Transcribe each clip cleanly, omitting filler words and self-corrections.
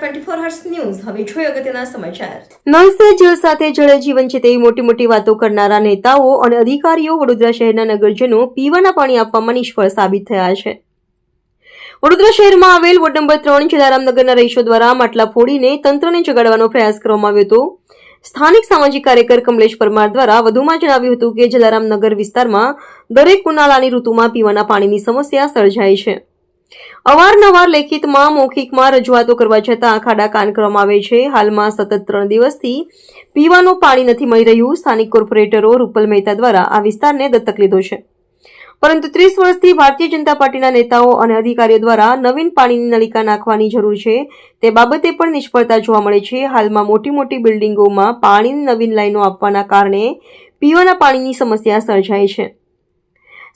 24 hertz news હવે જોઈએ અગત્યના સમાચાર। નલ સે જલ સાથે જળ જીવન છે તેવી મોટી મોટી વાતો કરનારા નેતાઓ અને અધિકારીઓ વડોદરા શહેરના નગરજનો પીવાના પાણી આપવામાં નિષ્ફળ સાબિત થયા છે। વડોદરા શહેરમાં આવેલ વોર્ડ નંબર 3 જલારામનગરના રહીશો દ્વારા માટલા ફોડીને તંત્રને જગાડવાનો પ્રયાસ કરવામાં આવ્યો હતો। સ્થાનિક સામાજિક કાર્યકર કમલેશ પરમાર દ્વારા વધુમાં જણાવ્યું હતું કે જલારામનગર વિસ્તારમાં દરેક ઉનાળાની ઋતુમાં પીવાના પાણીની સમસ્યા સર્જાય છે। અવારનવાર લેખિતમાં મૌખિકમાં રજૂઆતો કરવા છતાં ખાડા કાન કરવામાં આવે છે। હાલમાં સતત 3 દિવસથી પીવાનું પાણી નથી મળી રહ્યું। સ્થાનિક કોર્પોરેટરો રૂપલ મહેતા દ્વારા આ વિસ્તારને દત્તક લીધો છે, પરંતુ 30 વર્ષથી ભારતીય જનતા પાર્ટીના નેતાઓ અને અધિકારીઓ દ્વારા નવીન પાણીની નળિકા નાખવાની જરૂર છે તે બાબતે પણ નિષ્ફળતા જોવા મળે છે। હાલમાં મોટી મોટી બિલ્ડિંગોમાં પાણીની નવીન લાઈનો આપવાના કારણે પીવાના પાણીની સમસ્યા સર્જાય છે।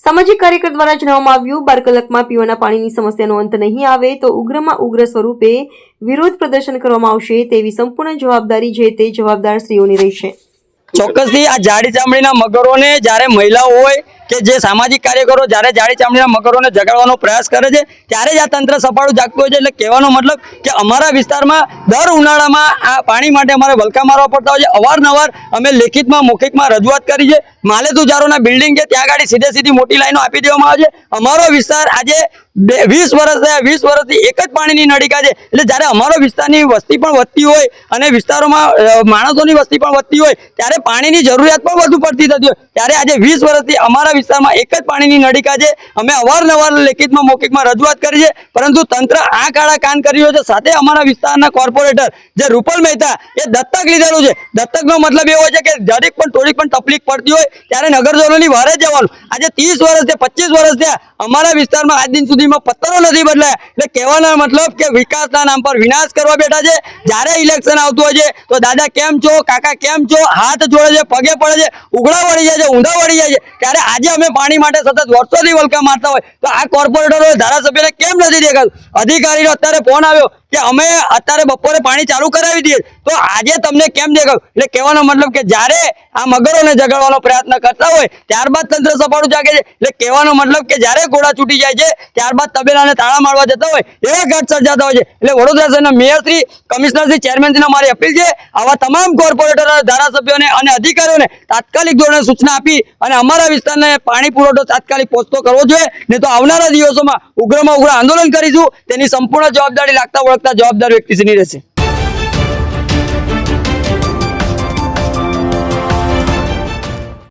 સામાજિક કાર્યકર દ્વારા જણાવવામાં આવ્યું, 12 કલાકમાં પીવાના પાણીની સમસ્યાનો અંત નહીં આવે તો ઉગ્રમાં ઉગ્ર સ્વરૂપે વિરોધ પ્રદર્શન કરવામાં આવશે તેવી સંપૂર્ણ જવાબદારી જે તે જવાબદાર શ્રીઓની રહેશે। ચોક્કસથી આ જાડી ચામડીના મગરોને જ્યારે મહિલાઓ હોય કે જે સામાજિક કાર્યકરો જ્યારે જાડી ચામડીના મગરોને જગાડવાનો પ્રયાસ કરે છે ત્યારે જ આ તંત્ર સફાળું જાગતું હોય છે। એટલે કહેવાનો મતલબ કે અમારા વિસ્તારમાં દર ઉનાળામાં આ પાણી માટે અમારે વલકા મારવા પડતા હોય છે। અવારનવાર અમે લેખિતમાં મૌખિકમાં રજૂઆત કરી છે। માલેતુજારોના બિલ્ડિંગ છે ત્યાં ગાડી સીધી મોટી લાઈનો આપી દેવામાં આવે છે। અમારો વિસ્તાર આજે 20 વર્ષથી એક જ પાણીની નળિકા છે। એટલે જ્યારે અમારો વિસ્તારની વસ્તી પણ વધતી હોય અને વિસ્તારોમાં માણસોની વસ્તી પણ વધતી હોય ત્યારે પાણીની જરૂરિયાત પણ વધુ પડતી થતી હોય ત્યારે આજે 20 વર્ષથી અમારા વિસ્તારમાં એક જ પાણીની નળિકા છે। અમે અવારનવાર લેખિતમાં મૌખિકમાં રજૂઆત કરી છે, પરંતુ તંત્ર આ કાળા કાન કરી રહ્યો છે। સાથે અમારા વિસ્તારના કોર્પોરેટર જે રૂપલ મહેતા એ દત્તક લીધેલું છે। દત્તકનો મતલબ એવો છે કે જરીક પણ થોડીક પણ તકલીફ પડતી હોય ત્યારે નગરજનોની વારે જવાનું। આજે 30 વર્ષથી 25 વર્ષ થયા અમારા વિસ્તારમાં આજ દિન સુધીમાં પત્તરો નથી બદલાયા। એટલે કહેવાનો મતલબ કે વિકાસના નામ પર વિનાશ કરવા બેઠા છે। જ્યારે ઇલેક્શન આવતું હોય છે તો દાદા કેમ છો, કાકા કેમ છો, હાથ જોડે છે, પગે પડે છે, ઉઘડા વળી જાય છે, ઊંધા વળી જાય છે। ત્યારે આજે અમે પાણી માટે સતત વર્ષોથી વલકા મારતા હોય તો આ કોર્પોરેટરો ધારાસભ્યને કેમ નથી દેખાતું? અધિકારીનો અત્યારે ફોન આવ્યો કે અમે અત્યારે બપોરે પાણી ચાલુ કરાવી દઈએ તો આજે તમને કેમ દેખાયું? એટલે કહેવાનો મતલબ કે જ્યારે આ મગરોને જગાડવાનો પ્રયત્ન કરતા હોય ત્યારબાદ તંત્ર સફાળું જાગે છે। એટલે કહેવાનો મતલબ કે જ્યારે ઘોડા છૂટી જાય છે ત્યારબાદ તબેલાને તાળા મારવા જતા હોય એવા ઘાટ સર્જાતા હોય છે। એટલે વડોદરા શહેરના મેયરશ્રી, કમિશનરશ્રી, ચેરમેનશ્રીને મારી અપીલ છે આવા તમામ કોર્પોરેટરો, ધારાસભ્યોને અને અધિકારીઓને તાત્કાલિક ધોરણે સૂચના આપી અને અમારા વિસ્તારને પાણી પુરવઠો તાત્કાલિક પહોંચતો કરવો જોઈએ, નહીં તો આવનારા દિવસોમાં ઉગ્રમાં ઉગ્ર આંદોલન કરીશું। તેની સંપૂર્ણ જવાબદારી લાગતા વળગતા જવાબદાર વ્યક્તિશ્રીની રહેશે।